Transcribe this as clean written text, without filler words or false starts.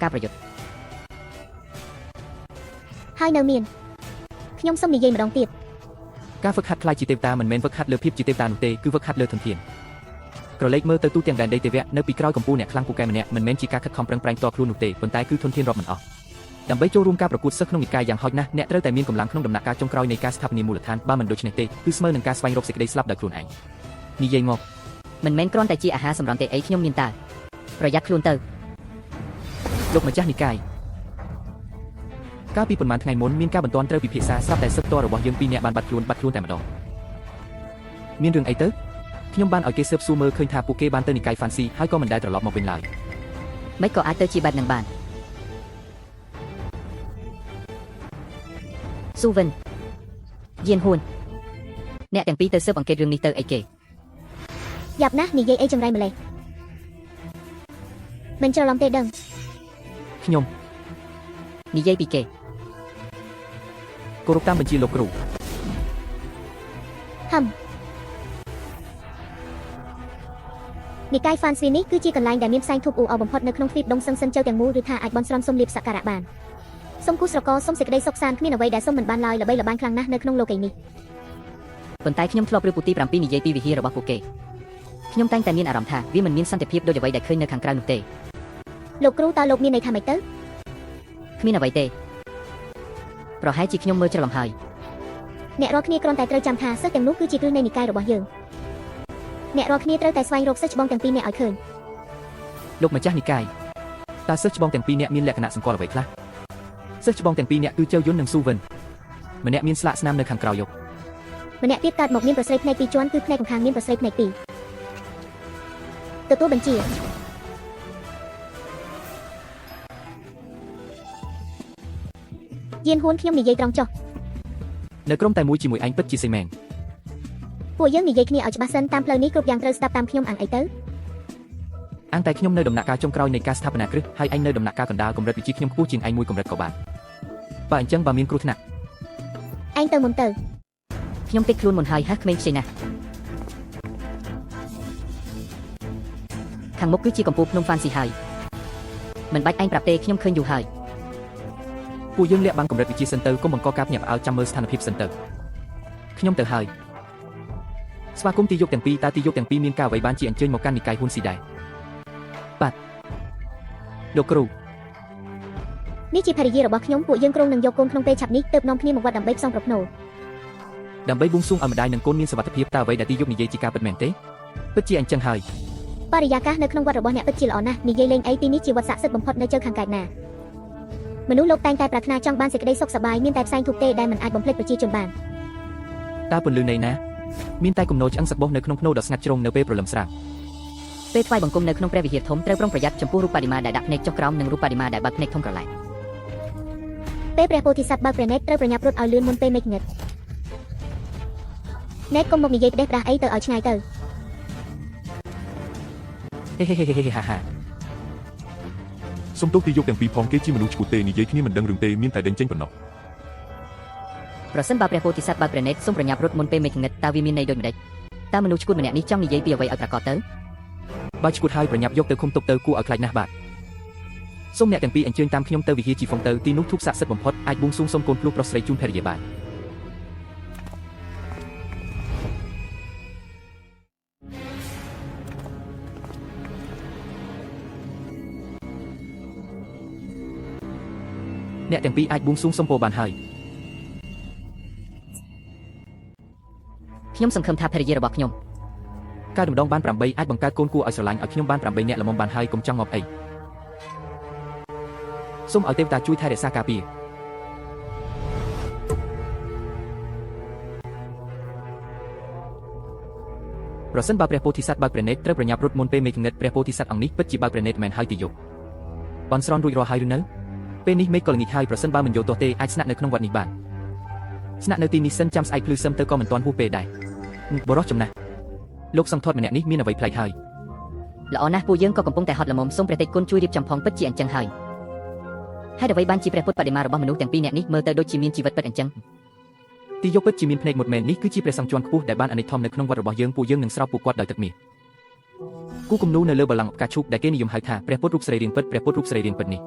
ការប្រយុទ្ធហើយនៅមានខ្ញុំសូមនិយាយម្ដងទៀតការហ្វឹកហាត់ខ្លាយជាទេវតាមិនមែនហ្វឹកហាត់លើភាពជាទេវតានោះទេគឺហ្វឹកហាត់លើធនធានក្រឡេកមើលទៅទូទាំងដែនដីទេវៈនៅពីក្រោយកំពូលអ្នកខ្លាំងពូកែម្នាក់មិនមែនជាការខិតខំប្រឹងប្រែងតខ្លួននោះទេប៉ុន្តែគឺធនធានរាប់មិនអស់ដើម្បីចូលរួមការប្រកួតសិស្សក្នុងនិកាយយ៉ាងហោចណាស់អ្នកត្រូវតែមានកម្លាំងក្នុងដំណាក់កាលចុងក្រោយនៃការស្ថាបនាមូលដ្ឋានបើមិនដូច្នេះទេគឺស្មើនឹងការស្វែងរកសេចក្តីស្លាប់ដោយខ្លួនឯងនិយាយមកមិនមែនគ្រាន់តែជាអាហារសម្រន់ទេអីខ្ញុំមានតើប្រយ័ត្នខ្លួនទៅលោកម្ចាស់និកាយកាលពីប៉ុន្មានថ្ងៃមុនមានការបន្ទាន់ត្រូវពិភាក្សាស្រាប់តែសិទ្ធិតរបស់យើងពីរនាក់បានបាត់ខ្លួនតែម្ដងមានរឿងអីទៅខ្ញុំបានឲ្យគេស៊ើបសួរមើលឃើញថាពួកគេបានទៅនិកាយ Fancy ហើយក៏មិនដែលត្រឡប់មកវិញឡើយមិនក៏អាចទៅជាបែបនឹងបានស៊ូវិនយៀនហ៊ួនអ្នកទាំងពីរទៅស៊ើបអង្កេតរឿងនេះទៅអីគេយ៉ាប់ណាស់និយាយអីចង្រៃម្លេះមិនច្រឡំទេដឹងខ្ញុំនិយាយពីគេគោរពតាមបញ្ជាលោកគ្រូហឹមនិកាយ Fancy នេះគឺជាកន្លែងដែលមានផ្សែងធូបអ៊ូអរបំផុតនៅក្នុងទ្វីបដងសឹងសិនជើទាំងមូលឬថាអាចបន់ស្រន់សុំលៀបសក្ការៈបានសូមគូស្រករសូមសេចក្តីសុខសាន្តគ្មានអ្វីដែលសូមមិនបានឡើយល្បីល្បាញខ្លាំងណាស់នៅក្នុងលោកីនេះប៉ុន្តែខ្ញុំធ្លាប់ឬពូទី7និយាយពីវិហាររបស់ពួកគេខ្ញុំតែងតែមានអារម្មណ៍ថាវាមិនមានសន្តិភាពដូចអ្វីដែលឃើញនៅខាងក្រៅនោះទេលោកគ្រូតើលោកមានន័យថាម៉េចទៅគ្មានអ្វីទេប្រហែលជាខ្ញុំមើលច្រឡំហើយអ្នករាល់គ្នាគ្រាន់តែត្រូវចាំថាសិស្សទាំងនោះគឺជាគ្រឹះនៃនិកាយរបស់យើងអ្នករាល់គ្នាត្រូវតែស្វែងរកសិស្សច្បងទាំងពីរនាក់ឲ្យឃើញលោកម្ចាស់និកាយតើសិស្សច្បងទាំងពីរនាក់មានលក្ខណៈសម្គាល់អ្វីខ្លះសិស្សច្បងទាំងពីរនាក់គឺជើយុននិងស៊ូវិនម្នាក់មានស្លាកស្នាមនៅខាងក្រោយយកម្នាក់ទៀតកើតមកមានប្រស្រីភ្នែកពីរជាន់គឺភ្នែកខាងមានប្រស្រីភ្នែកពីរទទួលបញ្ជាយៀនហ៊ួនខ្ញុំនិយាយត្រង់ចុះនៅក្រុមតែមួយជាមួយឯងពិតជាសេមែងពួកយើងនិយាយគ្នាឲ្យច្បាស់សិនតាមផ្លូវនេះគ្រប់យ៉ាងត្រូវស្ដាប់តាមខ្ញុំអាំងអីទៅអាំងតែខ្ញុំនៅដំណាក់កាលចុងក្រោយនៃការស្ថាបនាគ្រឹះហើយឯងនៅដំណាក់កាលកណ្ដាលកម្រិតវិជ្ជាខ្ញុំខ្ពស់ជាងឯងមួយកម្រិតក៏បានបើអញ្ចឹងបើមានគ្រោះថ្នាក់ឯងទៅមុនទៅខ្ញុំតិចខ្លួនមុនហើយហ่ะក្មេងខ្ចីណាស់ខាងមុខគឺជាកំពូលភ្នំ Fancy ហើយមិនបាច់ឯងប្រាប់ទេខ្ញុំឃើញយូរហើយពួកយើងលាក់បាំងកម្រិតវិជ្ជាសិនទៅកុំបង្កការភ្ញាក់ផ្អើលចាំមើលស្ថានភាពសិនទៅខ្ញុំទៅហើយស្វាគមន៍ទីយកទាំងពីរតើទីយកទាំងពីរមានការអ្វីបានជាអញ្ជើញមកកាន់និកាយហ៊ុនស៊ីដែរបាទលោកគ្រូនេះជាភរិយារបស់ខ្ញុំពួកយើងក្រុងនឹងយកកូនក្នុងពេលឆាប់នេះទើបនាំគ្នាមកវត្តដើម្បីផ្សងប្រផ្នូលដើម្បីបួងសួងឲ្យម្ដាយនិងកូនមានសុវត្ថិភាពតើអ្វីដែលទីយកនិយាយជាការពិតមែនទេពិតជាអញ្ចឹងហើយបរិយាកាសនៅក្នុងវត្តរបស់អ្នកពិតជាល្អណាស់និយាយលេងអីទីនេះជាវត្តស័ក្តិសិទ្ធិបំផុតនៅជើងខាងកើតណាមនុស្សលោកតែងតែប្រាថ្នាចង់បានសេចក្តីសុខសប្បាយមានតែផ្សែងធូបទេដែលមិនអាចបំភ្លេចប្រជាជនបានតើពន្លឺនៃណាមានតែគំនោឆ្អឹងសក្បុសនៅក្នុងភ្នូដ៏ស្ងាត់ជ្រងនៅពេលព្រលឹមស្រាងពេលថ្វាយបង្គំនៅក្នុងព្រះវិហារធំត្រូវប្រុងប្រយ័ត្នចំពោះរូបបដិមាដែលដាក់ភ្នែកចុះក្រោមនិងរូបបដិមាដែលបើកភ្នែកធំក្រឡែតពេលព្រះពោធិសត្វបើកព្រះនេត្រត្រូវប្រញាប់រត់ឲ្យលឿនមុនពេលមេឃងឹតនេត្រកុំមកនិយាយផ្ដេសផ្ដាស់អីទៅឲ្យឆ្ងាយទៅហេហេហេហេហាហាសុំទោសទីយកទាំងពីរផងគេជាមនុស្សឈ្មោះទេនិយាយគ្នាមិនដឹងរឿងទេមានតែដេញចេញប៉ុណ្ណោះប្រសិនបើព្រះពោធិសត្វបើកព្រះនេត្រសូមប្រញាប់រត់មុនពេលមេឃងឹតតើវាមានន័យដូចម្ដេចតើមនុស្សឈួតម្នាក់នេះចង់និយាយពីអ្វីឲ្យប្រកាសទៅបើឈួតហើយប្រញាប់យកទៅឃុំទុកទៅគួរឲ្យខ្លាចណាស់បាទសូមអ្នកទាំងពីរអញ្ជើញតាមខ្ញុំទៅវិហារជីហ្វុងទៅទីនោះធូបស័ក្តិសិទ្ធិបំផុតអាចបួងសួងសុំកូនភ្លោះប្រុសស្រីជូនភរិយាបានអ្នកទាំងពីរអាចបួងសួងសុំពរបានហើយខ្ញុំសង្ឃឹមថាភរិយារបស់ខ្ញុំការដំដងបាន8អាចបង្កើតកូនគួរឲ្យស្រឡាញ់ឲ្យខ្ញុំបាន8នាក់ល្មមបានហើយកុំចង់ងប់អីសូមឲ្យទេវតាជួយថែរក្សាការពារប្រសិនបើព្រះពោធិសត្វបើកព្រះនេត្រត្រូវប្រញាប់រត់មុនពេលមេឃងឹតព្រះពោធិសត្វអង្គនេះពិតជាបើកព្រះនេត្រមែនហើយទីយកបន់ស្រន់រួចរាល់ហើយឬនៅពេលនេះមេឃក៏ល្ងាចហើយប្រសិនបើមិនយកទោះទេអាចស្នាក់នៅក្នុងវត្តនេះបានស្នាក់នៅទីនេះសិនចាំស្អែកភ្លឺសឹមទៅក៏មិនទាន់ហួសពេលដែរបរិសុទ្ធចំណាស់លោកសង្ឃាត់ម្នាក់នេះមានអ្វីប្លែកហើយល្អណាស់ពួកយើងក៏កំពុងតែហត់ល្មមសូមព្រះតេជគុណជួយរៀបចំផងពិតជាអញ្ចឹងហើយហើយអ្វីបានជាព្រះពុទ្ធបដិមារបស់មនុស្សទាំងពីរនាក់នេះមើលទៅដូចជាមានជីវិតពិតអញ្ចឹងទីយកពិតជាមានភ្នែកមុតមែននេះគឺជាព្រះសង្ឃជាន់ខ្ពស់ដែលបានអនិច្ចធម្មនៅក្នុងវត្តរបស់យើងពួកយើងនឹងស្រោបពួកគាត់ដោយទឹកមាសគូគំនូនៅលើបល្ល័ង្កផ្កាឈូកដែលគេនិយមហៅថាព្រះពុទ្ធរូបស្រីរាងពិតព្រះពុទ្ធរូបស្រីរាងពិតនេះ